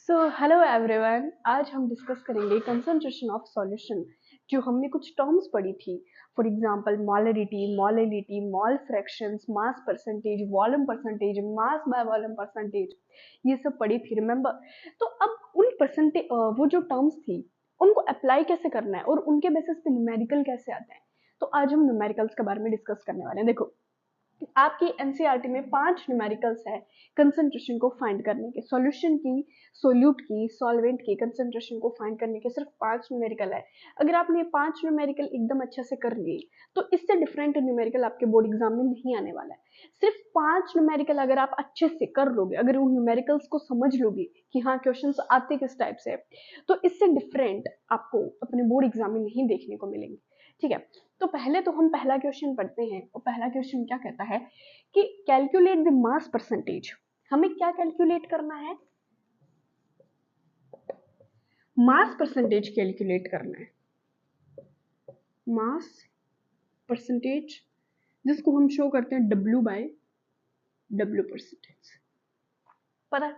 Hello everyone, आज हम discuss करेंगे कंसंट्रेशन ऑफ सॉल्यूशन। जो हमने कुछ टर्म्स पढ़ी थी, for example molarity, mole fractions, mass percentage, volume percentage, mass by volume percentage, ये सब पढ़ी थी, रिमेंबर। तो अब उन परसेंटेज वो जो टर्म्स थी उनको अप्लाई कैसे करना है और उनके बेसिस पे न्यूमेरिकल कैसे आते हैं। तो आज हम न्यूमेरिकल्स के बारे में डिस्कस करने वाले हैं। देखो, आपकी एनसीईआरटी में 5 न्यूमेरिकल्स है कंसंट्रेशन को फाइंड करने के, सॉल्यूशन की, सोल्यूट की, सॉल्वेंट की कंसंट्रेशन को फाइंड करने के सिर्फ 5 न्यूमेरिकल है। अगर आपने 5 न्यूमेरिकल एकदम अच्छे से कर लिए तो इससे डिफरेंट न्यूमेरिकल आपके बोर्ड एग्जाम में नहीं आने वाला है। सिर्फ 5 न्यूमेरिकल अगर आप अच्छे से कर लोगे, अगर उन न्यूमेरिकल्स को समझ लोगे कि हाँ क्वेश्चंस आते किस टाइप से, तो इससे डिफरेंट आपको अपने बोर्ड एग्जाम में नहीं देखने को मिलेंगे। ठीक है, तो पहले तो हम पहला क्वेश्चन पढ़ते हैं और पहला क्वेश्चन क्या कहता है कि कैलकुलेट द मास परसेंटेज। हमें क्या कैलकुलेट करना है? मास परसेंटेज कैलकुलेट करना है। मास परसेंटेज, जिसको हम शो करते हैं W बाय W परसेंटेज। पता है?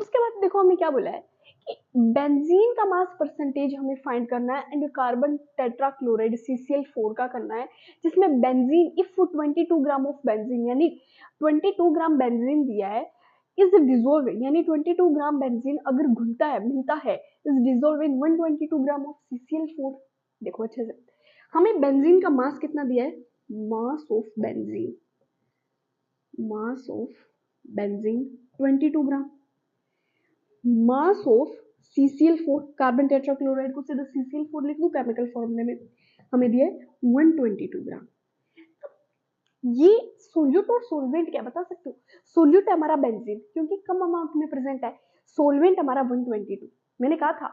उसके बाद देखो हमें क्या बोला है कि बेंजीन का मास परसेंटेज हमें फाइंड करना है एंड कार्बन टेट्राक्लोराइड CCl4 का करना है, जिसमें benzene if 22 gram of benzene यानी 22 ग्राम बेंजीन दिया है इज डिजोल्व, यानी 22 ग्राम बेंजीन अगर घुलता है मिलता है is dissolve in 122 gram of CCl4। देखो अच्छे से, हमें बेंजीन का मास कितना दिया है? Mass of benzene, mass of benzene 22 gram. Mass of CCl4, carbon tetrachloride को सीधा CCl4 लिख दूं केमिकल फॉर्मूले में, हमें दिया है 122 ग्राम। ये सोल्यूट और सोलवेंट क्या बता सकते हो? सोल्यूट है हमारा बेंजीन क्योंकि कम अमाउंट में प्रेजेंट है, सोलवेंट हमारा 122। मैंने कहा था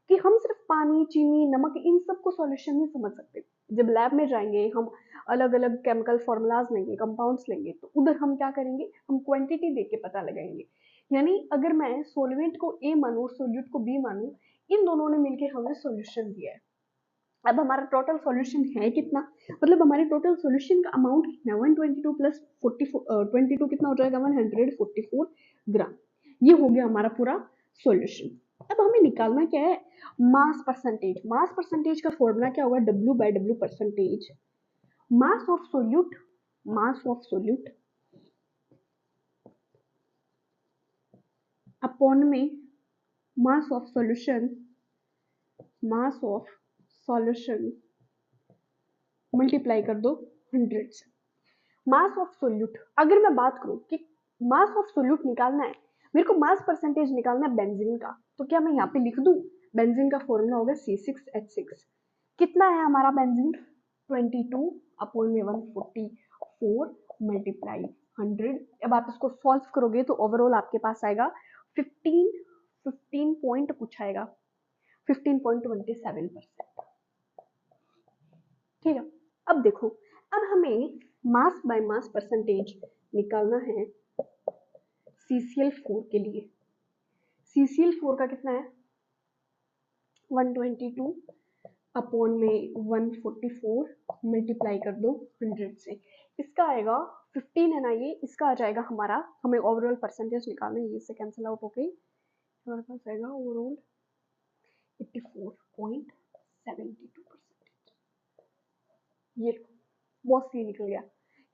कि हम सिर्फ पानी, चीनी, नमक इन सबको सॉल्यूशन नहीं समझ सकते। जब लैब में जाएंगे हम अलग अलग केमिकल फॉर्मूलाज लेंगे, कंपाउंड्स लेंगे, तो उधर हम क्या करेंगे, हम क्वांटिटी देख के पता लगाएंगे। यानी अगर मैं सोलवेंट को A मानूं और सोल्यूट को B मानूं, इन दोनों ने मिलकर हमें सॉल्यूशन दिया है। अब हमारा टोटल सॉल्यूशन है कितना, मतलब हमारे टोटल सॉल्यूशन का अमाउंट कितना है? 122 प्लस 22 कितना हो जाएगा? 144 ग्राम। ये हो गया हमारा पूरा सॉल्यूशन। अब हमें निकालना क्या है? Mass percentage. मास परसेंटेज का फॉर्मूला क्या होगा? W by W percentage. Mass of solute, mass of solute upon में mass of solution, mass of solution multiply कर दो 100 से। मास ऑफ सोल्यूट, अगर मैं बात करूं कि मास ऑफ सोल्यूट निकालना है, मेरे को मास परसेंटेज निकालना है बेंजीन का, तो क्या मैं यहाँ पे लिख दूं? बेंजीन का फॉर्मूला होगा C6H6। कितना है हमारा बेंजीन? 22 अपॉन में 144 मल्टीप्लाई 100। अब आप इसको सॉल्व करोगे तो ओवरऑल आपके पास आएगा 15 पॉइंट कुछ आएगा, 15.27%। ठीक है, अब देखो, अब हमें मास बाय मास परसेंटेज निकालना है CCl4 के लिए। CCl4 का कितना है? 122 अपॉन में 144 मल्टीप्लाई कर दो 100 से। इसका आएगा 15 है ना ये, इसका आ जाएगा हमारा, हमें ओवरऑल परसेंटेज निकालना है, ये से कैंसिल आउट हो गई, हमारे पास आएगा ओवरऑल 84.72%। ये बहुत सही निकल गया।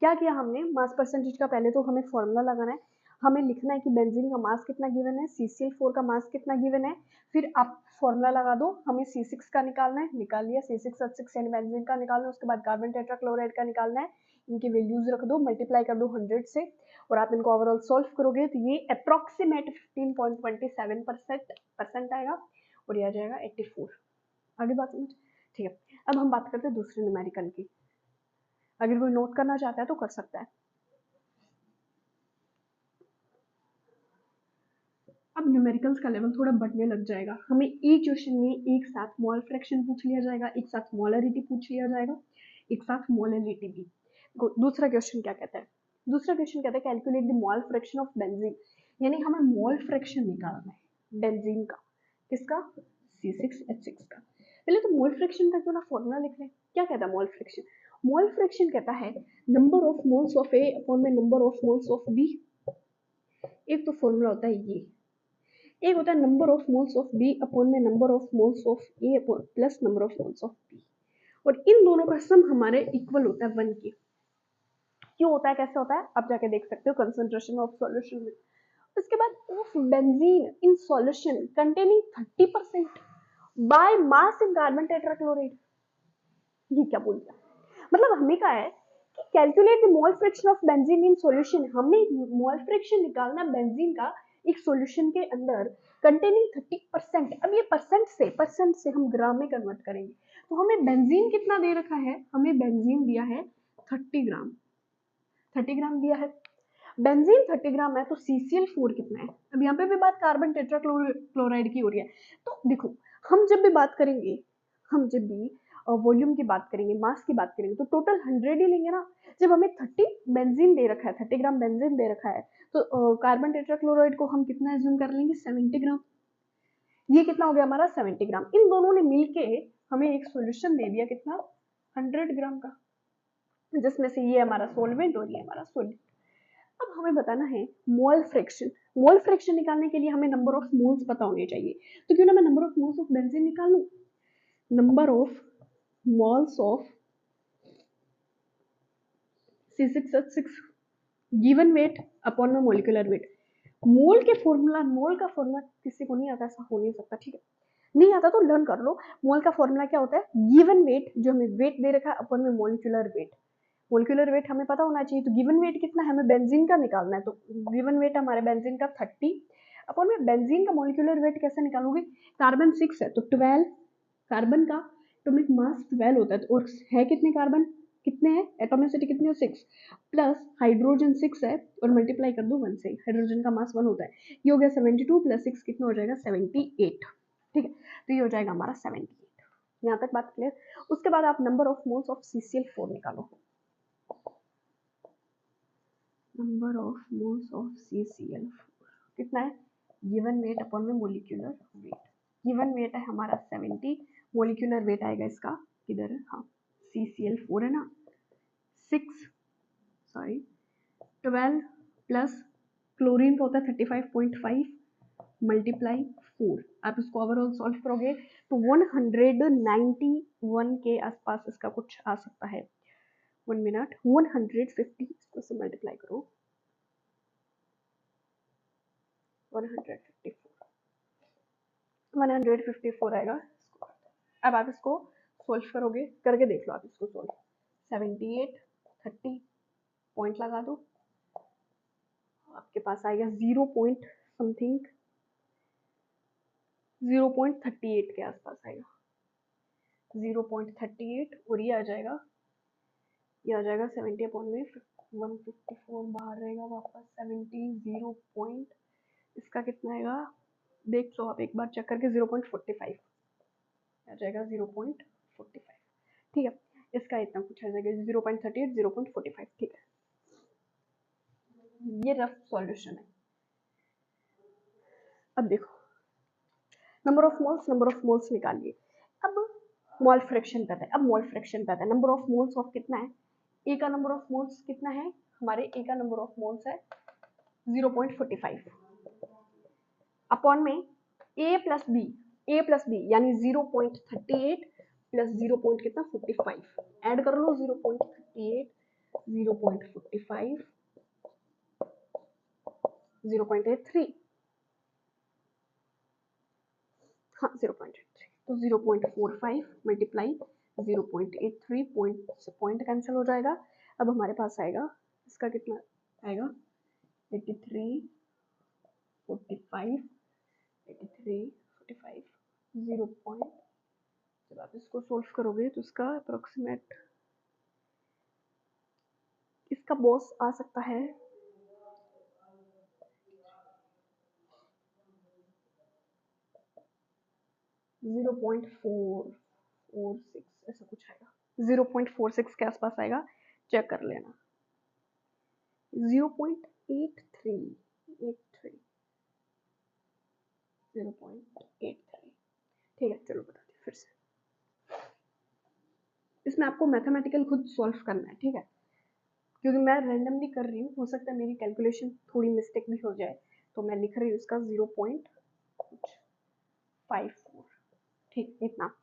क्या किया हमने? मास परसेंटेज का पहले तो हमें फॉर्मूला लगाना है, हमें लिखना है कि बेंजीन का मास कितना गिवन है, CCl4 का मास कितना गिवन है, फिर आप फॉर्मूला लगा दो। हमें C6 का निकालना है, निकाल लिया। C6H6 यानी बेंजीन का निकालना है, उसके बाद कार्बन टेट्राक्लोराइड का निकालना है, इनकी वैल्यूज रख दो, मल्टीप्लाई कर दो 100 से, और आप इनको ओवरऑल सॉल्व करोगे तो ये अप्रोक्सीमेट 15.27% आएगा और ये आ जाएगा 84। आगे बात समझ? ठीक है, अब हम बात करते हैं दूसरे न्यूमेरिकल की। अगर कोई नोट करना चाहता है तो कर सकता है। अब न्यूमेरिकल्स का लेवल थोड़ा बढ़ने लग जाएगा। हमें एक क्वेश्चन में एक साथ मोल फ्रैक्शन पूछ लिया जाएगा, एक साथ मोलरिटी पूछ लिया जाएगा, एक साथ मोलरिटी भी। दूसरा क्वेश्चन क्या कहता है? दूसरा क्वेश्चन कहता है calculate the mole fraction of benzene, यानी हमें मोल फ्रैक्शन निकालना है बेंजीन का। किसका? C6H6 का। पहले तो मोल फ्रैक्शन का क्यों ना फॉर्मूला लिख लें। क्या कहता है मोल फ्रैक्शन? मोल फ्रैक्शन कहता है number of moles of A upon में number of moles of B। एक तो फॉर्मूला होता है ये, एक होता है number of moles of B upon में number of moles of A plus number of moles of B, और इन दोनों का सम हमारे इक्वल होता है 1 के। क्यों होता है, कैसे होता है, आप जाके देख सकते हो कंसंट्रेशन ऑफ सॉल्यूशन में। उसके बाद of benzene in solution containing 30% by mass in carbon tetrachloride. ये क्या बोल रहा है, मतलब हमें क्या है कि calculate the mole fraction of benzene in solution, हमें मोल फ्रैक्शन निकालना बेंजीन का एक सॉल्यूशन के अंदर कंटेनिंग 30%। अब ये परसेंट से हम ग्राम में कन्वर्ट करेंगे, तो हमें बेंजीन कितना दे रखा है, हमें बेंजीन दिया है 30 ग्राम, 30 ग्राम दिया है। बेंजीन 30 ग्राम है तो CCl4 कितना है। अब यहाँ पे भी बात कार्बन टेट्राक्लोराइड की हो रही है, तो देखो हम जब भी बात करेंगे, हम जब भी वॉल्यूम की बात करेंगे, मास की बात करेंगे, तो टोटल 100 ही लेंगे ना। जब हमें 30 बेंजीन दे रखा है, 30 ग्राम बेंजीन दे रखा है, तो कार्बन टेट्राक्लोराइड को हम कितना एज्यूम कर लेंगे, 70 ग्राम। ये कितना हो गया हमारा 70 ग्राम। इन दोनों ने मिलके हमें एक सॉल्यूशन दे दिया कितना, 100 ग्राम का, जिसमें से ये हमारा सॉल्वेंट और ये हमारा सॉल्यूट। अब हमें बताना है मोल फ्रैक्शन। मोल फ्रैक्शन निकालने के लिए हमें नंबर ऑफ मोल्स पता होने चाहिए, तो क्यों ना मैं number of moles of benzene निकाल लूं। Number of moles of C6H6 given weight upon में मोलिकुलर वेट। मोल का फॉर्मूला किसी को नहीं आता, ऐसा हो नहीं सकता, ठीक है, नहीं आता तो लर्न कर लो। मोल का फॉर्मूला क्या होता है, गिवन वेट, जो हमें वेट दे रखा है, अपॉन में मोलिकुलर वेट। मोलिकुलर वेट हमें पता होना चाहिए, तो गिवन वेट कितना है, हमें बेंजीन का निकालना है, तो गिवन वेट हमारे बेंजीन का 30 अपॉन में बेंजीन का मोलिकुलर वेट कैसे निकालोगे, कार्बन 6 है तो 12, कार्बन का एटॉमिक मास 12 होता है, तो और है कितने कार्बन, कितने हैं, एटॉमिसिटी कितनी है 6, प्लस हाइड्रोजन 6 है और मल्टीप्लाई कर दो 1 से, हाइड्रोजन का मास 1 होता है। ये हो गया 72 प्लस 6 कितना हो जाएगा 78, ठीक है, तो ये हो जाएगा हमारा 78। यहाँ तक बात क्लियर। उसके बाद आप number of moles of CCl4 निकालो। Number of moles of CCl4 कितना है, गिवन वेट अपॉन में मोलिकुलर वेट। गिवन वेट है हमारा 70, मोलिकुलर वेट आएगा इसका किधर है, हाँ CCl4 है ना, 12 प्लस क्लोरीन का होता है 35.5 मल्टीप्लाई 4। आप इसको ओवरऑल सॉल्व करोगे तो 191 के आसपास इसका कुछ आ सकता है। 1 मिनट, 150 इसको से मल्टीप्लाई करो, 154 आएगा। अब आप इसको सोल्व करोगे, करके देख लो आप इसको सोल्व। 78 30 पॉइंट लगा दो, आपके पास आएगा 0 पॉइंट समथिंग, 0.38 के आसपास आएगा, 0.38, और ये आ जाएगा 70 अपॉन में 154 बाहर रहेगा वापस 70, 0 पॉइंट, इसका कितना आएगा देख लो आप एक बार चेक करके, 0.45 आ जाएगा, 0.45, ठीक है, इसका इतना कुछ आ जाएगा 0.38, 0.45, ठीक है। ये रफ सॉल्यूशन है। अब देखो नंबर ऑफ मोल्स निकालिए। अब मोल फ्रैक्शन पता है, नंबर ऑफ मोल्स ऑफ कितना है, ए का नंबर ऑफ मोल्स कितना है, हमारे ए का नंबर ऑफ मोल्स है 0.45 अपॉन में ए प्लस बी यानी 0.38 प्लस 0. कितना 45, ऐड कर लो 0.38 0.45 0.83, हाँ 0.83, तो 0.45 मल्टीप्लाई 0.83, पॉइंट से पॉइंट कैंसिल हो जाएगा। अब हमारे पास आएगा इसका कितना आएगा 83 45 83 45 0 पॉइंट, जब आप इसको सोल्व करोगे तो इसका अप्रोक्सीमेट, इसका बॉस आ सकता है 0.446, ऐसा कुछ आएगा, 0.46 के आसपास आएगा, चेक कर लेना, 0.83 ठीक है। चलो बताते हैं फिर से, इसमें आपको मैथमेटिकल खुद सॉल्व करना है, ठीक है, क्योंकि मैं रैंडमली कर रही हूँ, हो सकता है मेरी कैलकुलेशन थोड़ी मिस्टेक भी हो जाए, तो मैं लिख रही हूँ इसका 0.83 0.54, ठीक इतना।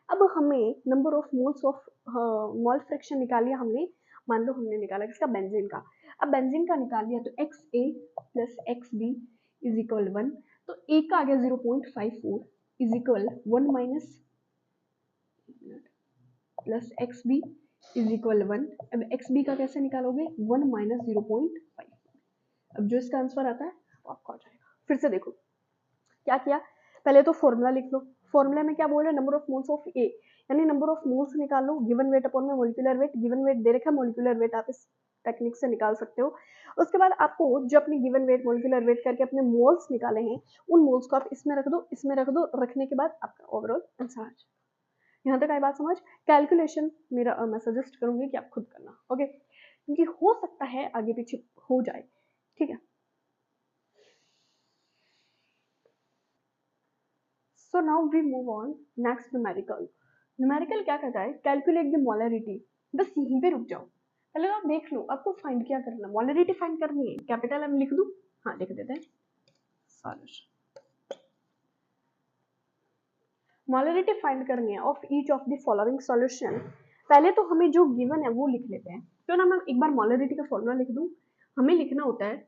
अब हमें number of moles of mole fraction निकाल लिया हमने, मान लो हमने निकाला किसका, बेंजीन का। अब बेंजीन का निकाल लिया तो XA plus XB is equal 1, तो A का आ गया 0.54 is equal 1 minus plus XB is equal 1। अब XB का कैसे निकालोगे, 1 माइनस 0.5। अब जो इसका आंसर आता है वो आपका हो जाएगा। फिर से देखो क्या किया, पहले तो फॉर्मूला लिख लो। फॉर्मूला में क्या बोल रहे हैं, नंबर ऑफ मोल्स ऑफ ए, यानी नंबर ऑफ मोल्स निकाल लो, गिवन वेट अपॉन में मोलिकुलर वेट। गिवन वेट दे रखा है, मोलिकुलर वेट आप इस टेक्निक से निकाल सकते हो। उसके बाद आपको जो अपनी गिवन वेट मोलिकुलर वेट करके अपने मोल्स निकाले हैं, उन मोल्स को आप इसमें रख दो, इसमें रख दो। रखने के बाद आपका ओवरऑल आंसर आ जाएगा। यहाँ तक आई बात समझ। कैलकुलेशन मेरा मैं सजेस्ट करूंगी कि आप खुद करना, ओके, क्योंकि हो सकता है आगे पीछे हो जाए, ठीक है। So now we move on next numerical. Numerical क्या कहता है, कैलकुलेट द मोलरिटी। बस यहीं पे रुक जाओ, पहले आप देख लो आपको फाइंड क्या करना, मोलरिटी फाइंड करनी है। कैपिटल एम लिख दूं, हाँ लिख देते हैं। सॉल्यूशन, मोलरिटी फाइंड करनी है of each of the following solution. पहले तो हमें जो गिवन है वो लिख लेते हैं, क्यों ना मैं एक बार मोलरिटी का फॉर्मूला लिख दूं। हमें लिखना होता है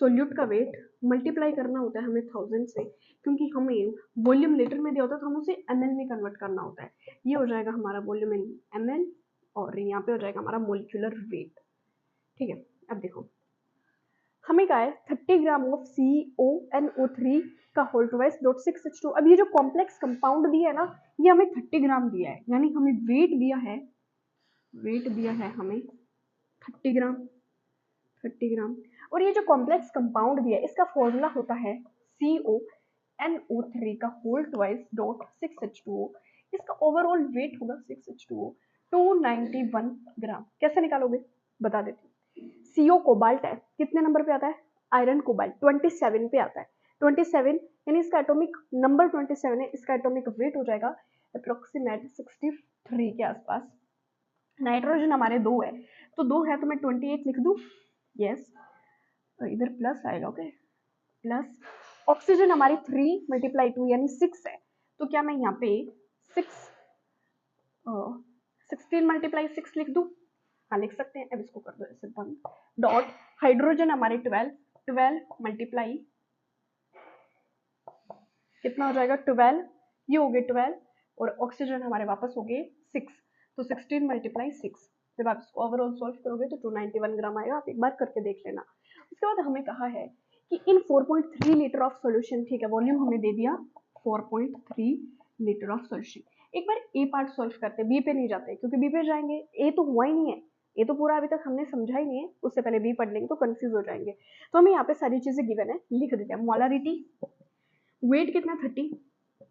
सोल्यूट का वेट मल्टीप्लाई करना होता है हमें 1000 से, क्योंकि हमें वॉल्यूम लीटर में दिया होता है तो हम उसे ml में कन्वर्ट करना होता है। ये हो जाएगा हमारा वॉल्यूम इन ml और यहाँ पे हो जाएगा हमारा मोलिकुलर वेट, ठीक है। अब देखो हमें क्या है, 30 ग्राम ऑफ CONO3 का होल ट्वाइस डॉट 6H2। अब ये जो कॉम्प्लेक्स कंपाउंड दिया है ना, ये हमें 30 ग्राम दिया है, यानी हमें वेट दिया है, वेट दिया है हमें 30 ग्राम, 30 ग्राम। और ये जो कॉम्प्लेक्स कंपाउंड दिया है इसका फॉर्मूला होता है CONO3 का होल ट्वाइस डॉट 6H2O। इसका ओवरऑल वेट होगा 6H2O 291 ग्राम। कैसे निकालोगे बता देती हूँ। CO कोबाल्ट है, कितने नंबर पे आता है, आयरन कोबाल्ट 27 पे आता है। 27 यानी इसका एटॉमिक नंबर 27 है, इसका एटॉमिक वेट हो जाएगा अप्रोक्सीमेट 63 के आसपास। नाइट्रोजन हमारे 2 है, तो 2 है तो मैं 28 लिख दूं, यस, तो इधर प्लस आएगा, ओके प्लस। ऑक्सीजन हमारी 3 मल्टीप्लाई 2 यानी 6 है, तो क्या मैं यहाँ पे 16 मल्टीप्लाई 6 लिख दूं, हाँ लिख सकते हैं। अब इसको कर दो ऐसे बंद, डॉट हाइड्रोजन हमारे 12 मल्टीप्लाई कितना हो जाएगा 12, ये हो गए 12 और ऑक्सीजन हमारे वापस हो गए 6, तो 16 मल्टीप्लाई 6। जब आप इसको ओवरऑल सॉल्व करोगे तो 291 ग्राम आएगा, आप एक बार करके देख लेना। उसके बाद हमें कहा है कि इन 4.3 लीटर ऑफ सॉल्यूशन, ठीक है, वॉल्यूम हमें दे दिया 4.3 लीटर ऑफ सॉल्यूशन। एक बार ए पार्ट सॉल्व करते, बी पे नहीं जाते, क्योंकि बी पे जाएंगे ए तो हुआ ही नहीं है, ये तो पूरा अभी तक हमने समझा ही नहीं है, उससे पहले बी पढ़ लेंगे तो कंफ्यूज हो जाएंगे। तो हमें यहाँ पे सारी चीजें गिवन है, लिख देते हैं। मोलारिटी, वेट कितना 30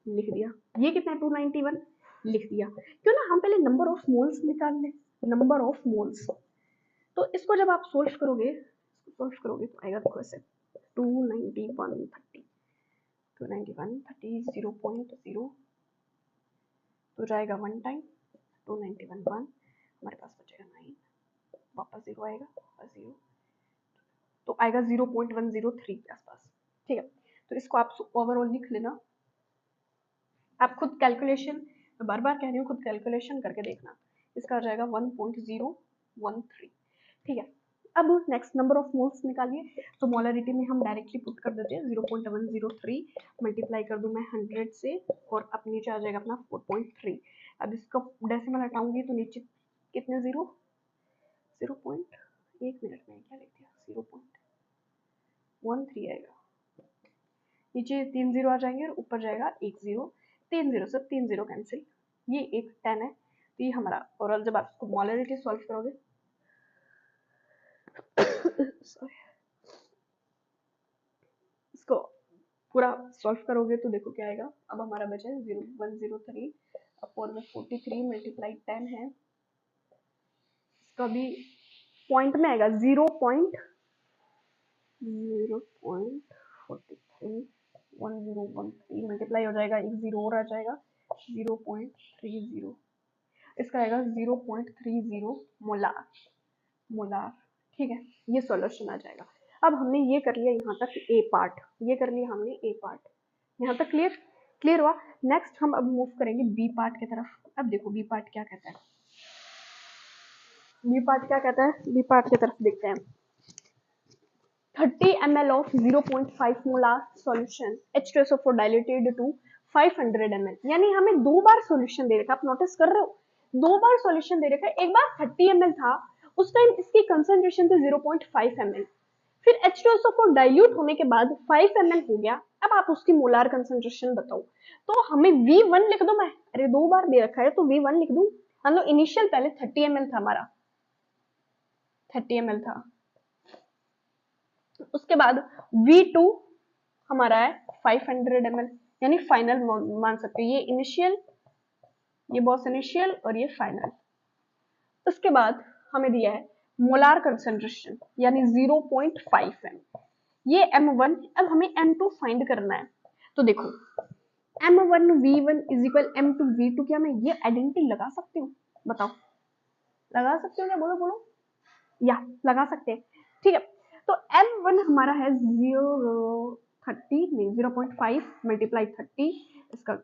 लिख दिया, ये कितना 291 लिख दिया। क्यों ना हम पहले नंबर ऑफ मोल्स निकाल लें, नंबर ऑफ मोल्स। तो इसको जब आप सोल्व करोगे तो आएगा देखो ऐसे 291 30 291 30 0.0 तो जाएगा 1 टाइम 291 1, हमारे पास बचेगा 9, वापस 0 आएगा, वापस 0, तो आएगा 0.103 के आसपास, ठीक है। तो इसको आप ओवरऑल लिख लेना, आप खुद कैलकुलेशन, बार बार कह रही हूँ खुद कैलकुलेशन करके देखना। इसका आ जाएगा 1.013, ठीक है। अब नेक्स्ट नंबर ऑफ मोल्स निकालिए, तो मोलरिटी में हम डायरेक्टली पुट कर देते हैं 0.103 मल्टीप्लाई कर दूं मैं 100 से और अब नीचे आ जाएगा अपना 4.3। अब इसका डेसिमल हटाऊंगी तो नीचे कितने 0 एक मिनट में क्या लिख दिया 0.13 आएगा, नीचे 3 0 आ जाएंगे और ऊपर जाएगा 1 0, 3 0 से 3 0 कैंसिल, ये एक 10 है, तो ये हमारा ओवरऑल जब आप इसको मोलरिटी सॉल्व करोगे इसको पूरा सॉल्व करोगे तो देखो क्या आएगा। अब हमारा बचा है 0103 अपॉन में 43 मल्टीप्लाई 10 है, इसका भी पॉइंट में आएगा 0.43 1013 मल्टीप्लाई हो जाएगा, एक 0 और आ जाएगा 0.30, इसका आएगा 0.30 मोलार, मोलार, ठीक है। ये सॉल्यूशन आ जाएगा। अब हमने ये कर लिया यहाँ तक ए पार्ट, ये कर लिया हमने ए पार्ट, यहाँ तक क्लियर। क्लियर हुआ। नेक्स्ट हम अब मूव करेंगे बी पार्ट की तरफ। अब देखो बी पार्ट क्या कहता है, बी पार्ट क्या कहता है, बी पार्ट की तरफ देखते हैं। 30 ml of 0.5 molar solution H2SO4 diluted to 500 ml, यानी हमें दो बार सॉल्यूशन दे रखा है, आप नोटिस कर रहे हो, दो बार सॉल्यूशन दे रखा है। एक बार 30 ml था, उस टाइम इसकी कंसंट्रेशन थी 0.5 ml, फिर H2SO4 डाइल्यूट होने के बाद 5 ml हो गया। अब आप उसकी मोलार कंसंट्रेशन बताओ, तो हमें V1 लिख दो, मैं अरे दो बार दे रखा है तो V1 लिख दूं। हम लोग इनिशियल पहले 30 ml था, हमारा 30 ml था, उसके बाद V2 हमारा है 500 ml, यानी फाइनल मान सकते हैं, ये इनिशियल, ये बॉस इनिशियल और ये फाइनल। उसके बाद हमें दिया है मोलार कंसंट्रेशन यानी 0.5 m, ये M1। अब हमें M2 फाइंड करना है, तो देखो M1 V1 is equal M2 V2, क्या मैं ये आइडेंटिटी लगा सकती हूँ, बताओ लगा सकते हो क्या, बोलो बोलो, या लगा सकते हैं, ठीक है। तो M1 हमारा है 0.5 मल्टीप्लाई 30, इसका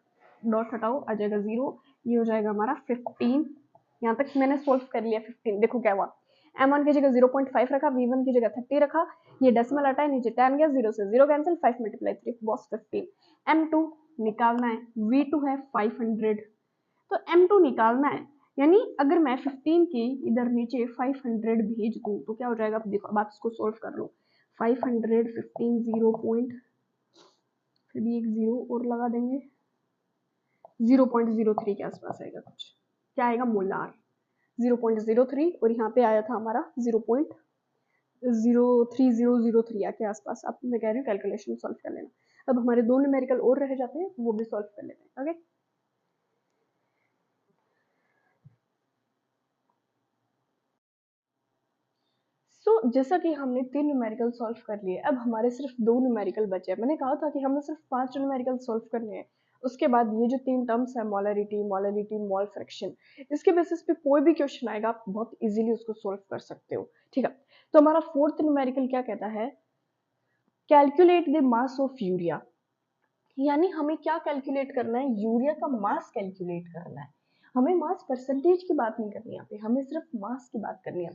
डॉट हटाओ आ जाएगा 0, ये हो जाएगा हमारा 15। यहाँ तक मैंने सोल्व कर लिया 15। देखो क्या हुआ, M1 की जगह 0.5 रखा, V1 की जगह 30 रखा, ये डेसिमल हटाए, नीचे 10 गया, 0 से 0 कैंसिल, 5 मल्टीप्लाई 3 बॉस 15। M2 निकालना है, V2 है 500, तो M2 निकालना है, यानी अगर मैं 15 की इधर नीचे 500 भेज दूं तो क्या हो जाएगा, अब देखो, अब आप इसको सोल्व कर लो। 500 15 0 पॉइंट, फिर भी एक जीरो और लगा देंगे, 0.03 के आसपास आएगा कुछ, क्या आएगा मोलार 0.03, और यहाँ पे आया था हमारा 0.03003 के आसपास। अब मैं कह रही हूँ कैलकुलेशन सॉल्व कर लेना। अब हमारे दो न्यूमेरिकल और रह जाते हैं, वो भी सॉल्व कर लेते हैं। ओके, जैसा कि हमने 3 न्यूमेरिकल सॉल्व कर लिए, अब हमारे सिर्फ 2 न्यूमेरिकल बचे हैं। मैंने कहा था कि हमें सिर्फ 5 न्यूमेरिकल सॉल्व करने हैं, उसके बाद ये जो 3 टर्म्स है मोलरिटी, मोलरिटी, मोल फ्रैक्शन, इसके बेसिस पे कोई भी क्वेश्चन आएगा आप बहुत इजीली उसको सॉल्व कर सकते हो, ठीक है। तो हमारा फोर्थ न्यूमेरिकल क्या कहता है, calculate the mass of urea, यानी हमें क्या कैलकुलेट करना है, यूरिया का मास कैलकुलेट करना है। हमें मास परसेंटेज की बात नहीं करनी है यहाँ पे, हमें सिर्फ मास की बात करनी है।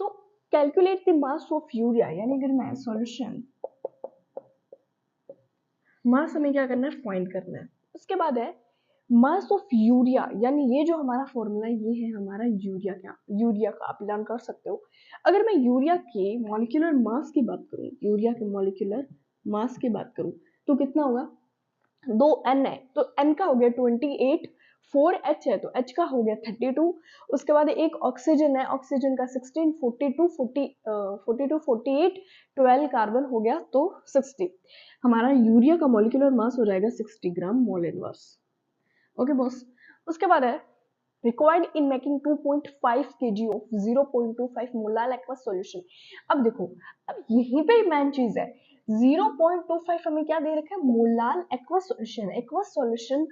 तो calculate the mass of urea, यानी अगर मैं सॉल्यूशन मास हमें क्या करना है, फाइंड करना है। उसके बाद है मास ऑफ यूरिया, यानी ये जो हमारा फॉर्मूला है, ये है हमारा यूरिया का, यूरिया का आप लर्न कर सकते हो। अगर मैं यूरिया के मॉलिक्यूलर मास की बात करूं, यूरिया के मॉलिक्यूलर मास की बात करूं, तो कितना होगा, 2n है तो n का हो गया 28, 4h है तो h का हो गया 32, उसके बाद एक ऑक्सीजन है, ऑक्सीजन का 16, 42, 42, 48, 12 कार्बन हो गया तो 60। हमारा यूरिया का मॉलिक्यूलर मास हो जाएगा 60 ग्राम मोल इनवर्स। ओके बॉस, उसके बाद है required in making 2.5 kg of 0.25 molar aqueous solution. अब देखो, अब यहीं पे मेन चीज है, 0.25 हमें क्या दे रखा है, molar aqueous solution. Aqueous solution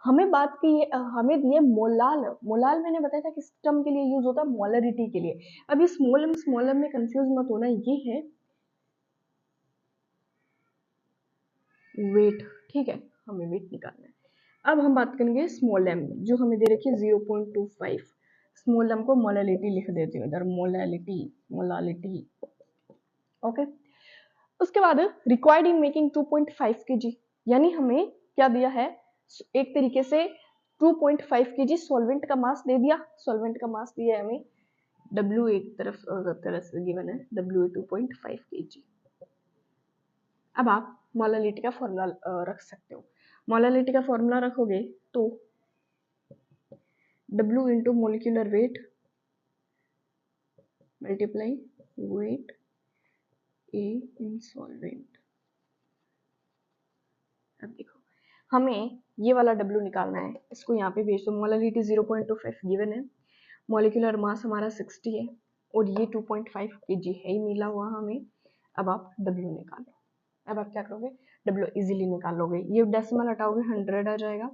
हमें बात की हमें दिए मोलाल, मोलाल मैंने बताया था किस टर्म के लिए यूज होता है, मोलरिटी के लिए। अब ये स्मॉल एम में कंफ्यूज मत होना, ये है वेट, ठीक है, हमें वेट निकालना है। अब हम बात करेंगे स्मॉल एम, जो हमें दे रखी है 0.25, स्मॉल एम को मोलालिटी लिख देती हूँ इधर, मोलालिटी, मोलालिटी। ओके, उसके बाद रिक्वायर्ड इन मेकिंग 2.5 kg, यानी हमें क्या दिया है, एक तरीके से 2.5 kg सॉल्वेंट का मास दे दिया, सॉल्वेंट का मास दिया है हमें, W एक तरफ से गिवन है, W 2.5 kg। अब आप मोलालिटी का फॉर्मूला रख सकते हो, मोलालिटी का फॉर्मूला रखोगे तो W into molecular weight multiply weight A in solvent. अब देखो, हमें ये वाला W निकालना है, इसको यहाँ पे भेज दो, मोलालिटी 0.25 गिवन है, मोलिकुलर मास हमारा 60 है, और ये 2.5 kg है ही मिला हुआ हमें। अब आप W निकालो, अब आप क्या करोगे, W इजीली निकालोगे, ये डेसिमल हटाओगे 100 आ जाएगा,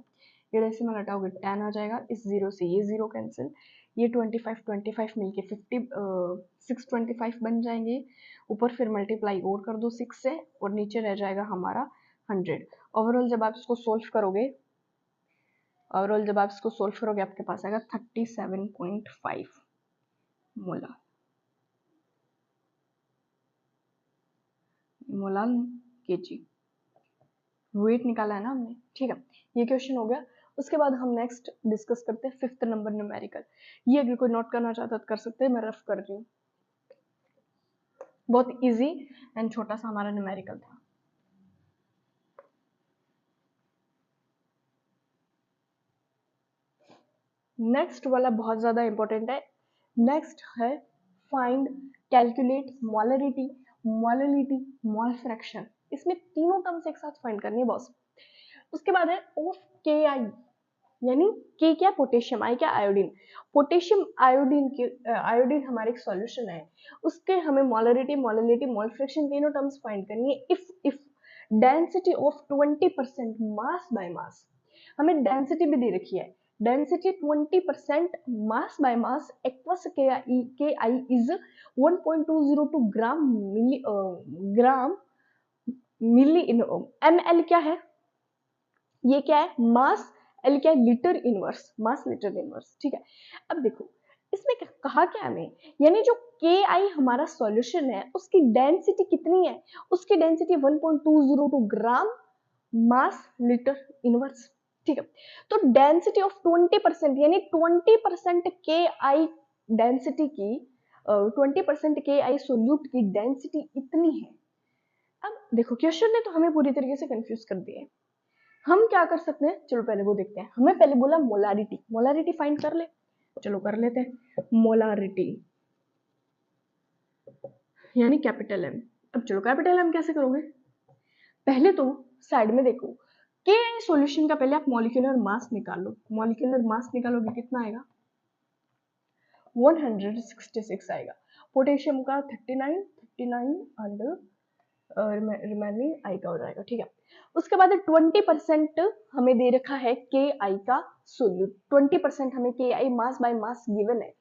ये डेसिमल हटाओगे 10 आ जाएगा, इस जीरो से ये जीरो कैंसिल, ये 25 मिलके 50 625 बन जाएंगे, ऊपर फिर मल्टीप्लाई और कर दो 6 से, और नीचे रह जाएगा हमारा 100। ओवरऑल जब आप इसको सोल्व करोगे, आपके पास आएगा 37.5 मोलार। मोलार केजी वेट निकाला है ना हमने, ठीक है। ये क्वेश्चन हो गया। उसके बाद हम नेक्स्ट डिस्कस करते हैं 5th नंबर न्यूमेरिकल। ये अगर कोई नोट करना चाहता तो कर सकते हैं, मैं रफ कर रही हूँ। बहुत इजी एंड छोटा सा हमारा न्यूमेरिकल था। नेक्स्ट वाला बहुत ज्यादा इंपॉर्टेंट है। नेक्स्ट है find, calculate molarity, molality, mole fraction. इसमें तीनों टर्म्स एक साथ फाइंड करनी है बॉस। उसके बाद है ऑफ के आई, यानी के क्या, पोटेशियम, आई क्या, आयोडीन। पोटेशियम आयोडीन के आयोडीन हमारे एक सॉल्यूशन है, उसके हमें मोलरिटी, मोललिटी, मोल फ्रैक्शन तीनों टर्म्स फाइंड करनी है। If density of 20% mass by mass, हमें डेंसिटी भी दे रखी है, density 20% mass by mass aqueous के I is 1.202 gram milli in ml क्या है, ये क्या है मास, एल क्या है लीटर इनवर्स, मास लीटर इनवर्स, ठीक है। अब देखो इसमें कहा क्या हमें, यानी जो के आई हमारा सॉल्यूशन है उसकी डेंसिटी कितनी है, उसकी डेंसिटी 1.202 ग्राम मास लीटर इनवर्स, ठीक है। तो डेंसिटी ऑफ 20%, यानी 20% के आई डेंसिटी की 20% के आई सोल्यूट की डेंसिटी इतनी है। अब देखो क्वेश्चन ने तो हमें पूरी तरीके से कंफ्यूज कर दिया है। हम क्या कर सकते हैं, चलो पहले वो देखते हैं। हमें पहले बोला मोलारिटी, मोलारिटी फाइंड कर ले, चलो कर लेते हैं। मोलारिटी यानी कैपिटल एम। अब चलो कैपिटल एम कैसे करोगे, पहले तो साइड में देखो के आई सॉल्यूशन का पहले आप मॉलिक्यूलर मास निकाल लो। मॉलिक्यूलर मास निकालोगे कितना आएगा, 166 आएगा। पोटेशियम का 39 एंड रिमेनिंग आई का हो जाएगा, ठीक है। उसके बाद 20% हमें दे रखा है के आई का सोल्यूट, 20% हमें के आई मास बाय मास गिवन है।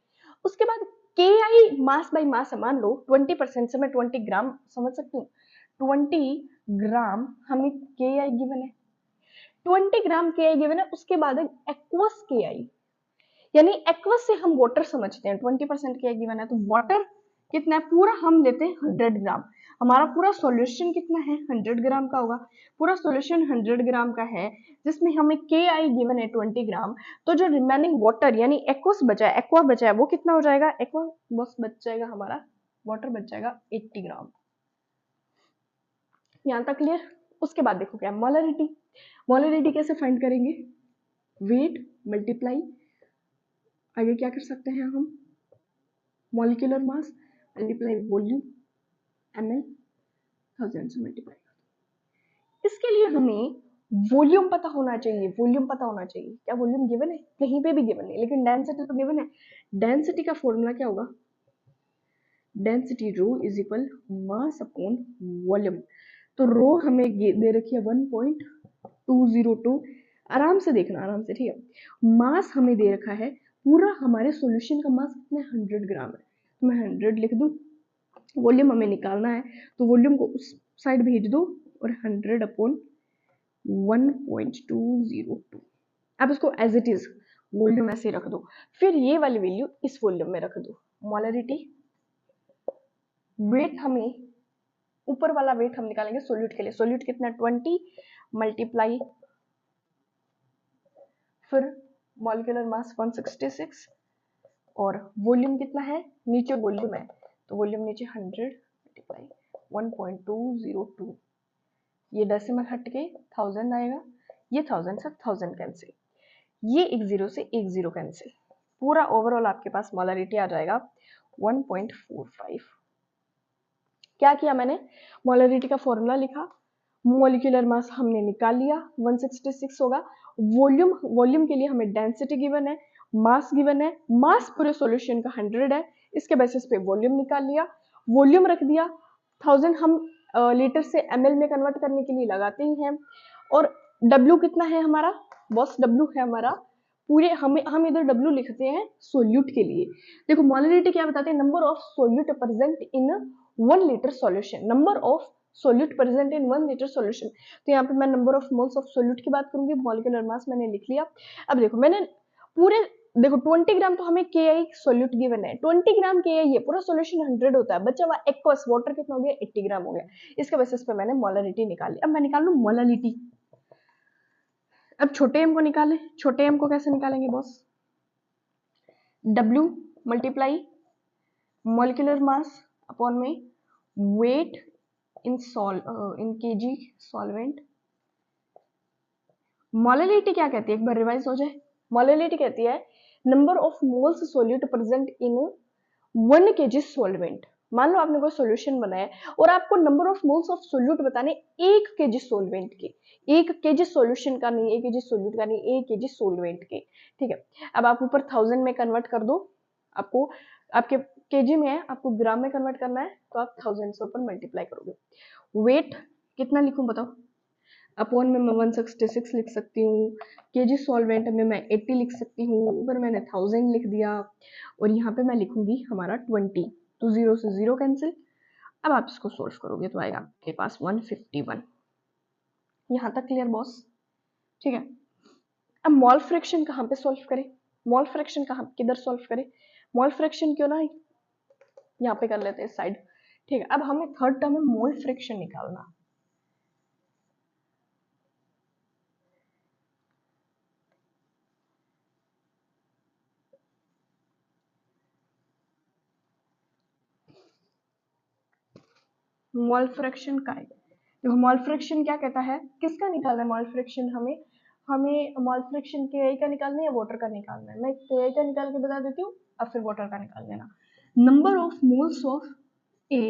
उसके बाद के आई मास बाय मास मान लो 20% से मैं 20 ग्राम समझ सकती हूँ, 20 ग्राम हमें के आई गिवन है, 20 ग्राम के आई गिवन है। उसके बाद एक्वस के आई, यानी एक्वस से हम वाटर समझते हैं, 20% के आई गिवन है तो वाटर कितना है पूरा हम लेते हैं 100 ग्राम। हमारा पूरा सॉल्यूशन कितना है 100 ग्राम का होगा, पूरा सॉल्यूशन 100 ग्राम का है जिसमें हमें के आई गिवन है 20 ग्राम। तो जो रिमेनिंग वाटर यानी एक्वस बचा है, एक्वा बचा है वो कितना हो जाएगा, एक्वा बस बच जाएगा हमारा, वाटर बच जाएगा 80 ग्राम। यहाँ तक क्लियर। उसके बाद देखो क्या मोलरिटी, मोलरिटी कैसे फाइंड करेंगे, वेट मल्टीप्लाई, आगे क्या कर सकते हैं हम, molecular mass multiply volume ml 1000 से मल्टीप्लाई। इसके लिए हमें वॉल्यूम पता होना चाहिए, वॉल्यूम पता होना चाहिए। क्या वॉल्यूम गिवन है, कहीं पे भी गिवन है, लेकिन डेंसिटी तो गिवन है। डेंसिटी का फॉर्मूला क्या होगा, density rho is equal mass upon volume. तो रो हमें दे रखी है 1.202, आराम से देखना, आराम से, ठीक है। मास हमें दे रखा है, पूरा हमारे सॉल्यूशन का मास कितना 100 ग्राम है, तो मैं 100 लिख दूं। वॉल्यूम हमें निकालना है तो वॉल्यूम को उस साइड भेज दो और 100 अपॉन 1.202। अब इसको एज इट इज वॉल्यूम ऐसे रख दो, फिर ये वाली वैल्यू इस वॉल्यूम में रख दो। मोलरिटी, वेट हमें ऊपर वाला वेट हम निकालेंगे सोल्यूट के लिए, सोल्यूट कितना 20 मल्टीप्लाई, फिर मॉलिक्यूलर मास 166 और वॉल्यूम कितना है, नीचे वॉल्यूम है तो वॉल्यूम नीचे 100 मल्टीप्लाई 1.202, ये डेसिमल हट के 1000 आएगा, ये 1000 से 1000 कैंसिल, ये एक जीरो से एक जीरो कैंसिल, पूरा ओवरऑल आपके पास मोलरिटी आ जाएगा 1.45। क्या किया मैंने, मोलरिटी का फॉर्मूला लिखा, मॉलिक्यूलर मास हमने निकाल लिया 166 होगा, वॉल्यूम के लिए हमें डेंसिटी गिवन है, मास गिवन है, मास पूरे सॉल्यूशन का 100 है, इसके बेसिस पे वॉल्यूम निकाल लिया, वॉल्यूम रख दिया 1000 हम लीटर से ml में कन्वर्ट करने के लिए लगाते ही हैं। और W कितना है हमारा, बस W है हमारा पूरे, हम इधर W लिखते हैं सोल्यूट के लिए। देखो मोलरिटी क्या बताते हैं, number of solute present in 1 litre solution, number of solute present in 1 litre solution. तो यहाँ पे मैं number of moles of solute की बात करूंगी, मॉलिक्यूलर मास मैंने लिख लिया। अब देखो मैंने पूरे, देखो 20 ग्राम तो हमें KI सोल्यूट गिवन है, 20 ग्राम KI है, पूरा सॉल्यूशन 100 होता है, बच्चा हुआ एक्वस वाटर कितना हो गया 80 ग्राम हो गया। इसके बेसिस पे मैंने मोलरिटी निकाली। अब मैं निकाल लूं मोलरिटी। अब छोटे m को निकालें, छोटे m को कैसे निकालेंगे boss, W multiply molecular mass upon में वेट इन kg सॉल्वेंट। मोलरिटी क्या कहती है, एक बार रिवाइज हो जाए। मोलरिटी कहती है number of moles solute present in 1 kg solvent. मान लो आपने कोई सॉल्यूशन बनाया और आपको number of moles of solute बताने 1 kg सॉल्वेंट के, 1 kg सॉल्यूशन का नहीं, 1 kg सोल्यूट का नहीं, 1 kg सॉल्वेंट के, ठीक है। अब आप ऊपर 1000 में कन्वर्ट कर दो, आपको आपके केजी में है, आपको ग्राम में कन्वर्ट करना है तो आप 1000 से ऊपर मल्टीप्लाई करोगे। वेट कितना लिखूं बताओ, अपॉन में मैं 166 लिख सकती हूँ, केजी सॉल्वेंट में मैं 80 लिख सकती हूँ, ऊपर मैंने 1000 लिख दिया और यहाँ पे मैं लिखूंगी हमारा 20, तो 0 से 0 कैंसिल। अब आप इसको सोल्व करोगे तो आएगा आपके पास 151। यहाँ तक क्लियर बॉस, ठीक है। अब मोल फ्रैक्शन कहाँ पे सॉल्व करें, मोल फ्रैक्शन कहाँ किधर सॉल्व करें, मोल फ्रैक्शन क्यों ना यहाँ पे कर लेते हैं साइड, ठीक है। अब हमें थर्ड टर्म में मोल फ्रैक्शन निकालना। मोल फ्रैक्शन का है, देखो मोल फ्रैक्शन क्या कहता है, किसका निकालना है मोल फ्रैक्शन, हमें मोल फ्रैक्शन KI का निकालना है या वाटर का निकालना है। मैं KI का निकाल के बता देती हूँ, अब फिर वाटर का निकाल लेना। Number of moles of A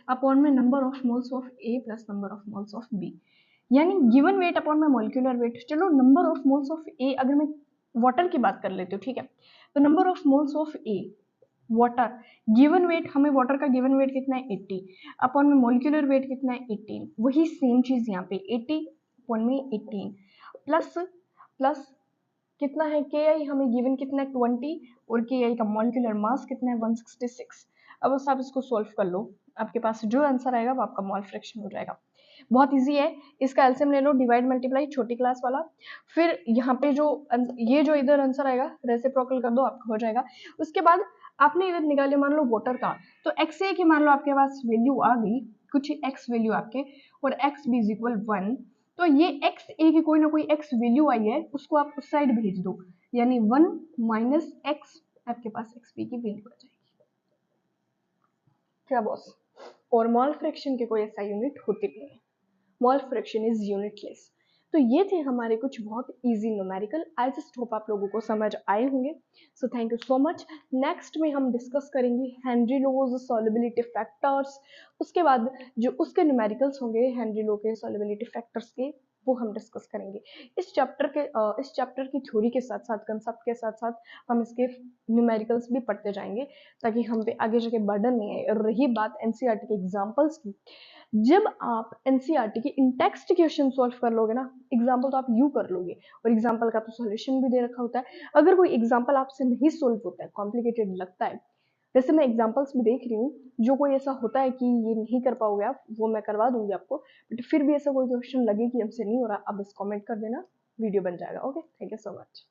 upon में number of moles of A plus number of moles of B, यानी गिवन वेट अपॉन में मॉलिक्यूलर वेट। चलो number of moles of A, अगर मैं वाटर की बात कर लेती हूँ, ठीक है, तो number of moles of A water, given weight, हमें वाटर का गिवन वेट कितना है 80, अपॉन में मॉलिक्यूलर वेट कितना है 18, वही सेम चीज यहाँ पे 80 अपॉन में 18 प्लस प्लस कितना है KI, हमें गिवन कितना है 20 और KI का मॉलिक्यूलर मास कितना है 166। अब बस आप इसको सॉल्व कर लो, आपके पास जो आंसर आएगा वो आपका मोल फ्रैक्शन हो जाएगा। बहुत इजी है, इसका एलसीएम ले लो, डिवाइड मल्टीप्लाई छोटी क्लास वाला, फिर यहाँ पे जो ये जो इधर आंसर आएगा रेसिप्रोकल कर दो, आपका हो जाएगा। उसके बाद आपने इधर निकाले मान लो वाटर का, तो XA की मान लो आपके पास वैल्यू आ गई, कुछ x वैल्यू आपके, और x b इज इक्वल 1, तो ये XA की कोई ना कोई x वैल्यू आई है, उसको आप उस साइड भेज दो, यानी 1 माइनस x, आपके पास XB की वैल्यू आ जाएगी। क्या बॉस, और मोल फ्रैक्शन के कोई ऐसा यूनिट होती नहीं है, मोल फ्रैक्शन इज यूनिटलेस। तो ये थे हमारे कुछ बहुत easy numerical, I just hope आप लोगों को समझ आए होंगे। So thank you so much. Next में हम डिस्कस करेंगे हेनरी लोज सॉल्युबिलिटी फैक्टर्स, उसके बाद जो उसके न्यूमेरिकल्स होंगे हेनरी लो के सॉल्युबिलिटी फैक्टर्स के, वो हम डिस्कस करेंगे। इस चैप्टर की थ्योरी के साथ साथ, कंसेप्ट के साथ साथ हम इसके न्यूमेरिकल्स भी पढ़ते जाएंगे, ताकि हम पे आगे जाके बर्डन नहीं आए। और रही बात एनसीईआरटी के एग्जाम्पल्स की, जब आप एनसीईआरटी के इन टेक्स्ट क्वेश्चन सॉल्व कर लोगे ना, एग्जाम्पल तो आप यू कर लोगे, और एग्जाम्पल का तो सॉल्यूशन भी दे रखा होता है। अगर कोई एग्जाम्पल आपसे नहीं सोल्व होता है, कॉम्प्लिकेटेड लगता है, जैसे मैं एग्जाम्पल्स भी देख रही हूँ, जो कोई ऐसा होता है कि ये नहीं कर पाओगे आप, वो मैं करवा दूंगी आपको, बट फिर भी ऐसा कोई क्वेश्चन लगे कि हमसे नहीं हो रहा, आप बस कमेंट कर देना, वीडियो बन जाएगा। Okay, thank you so much.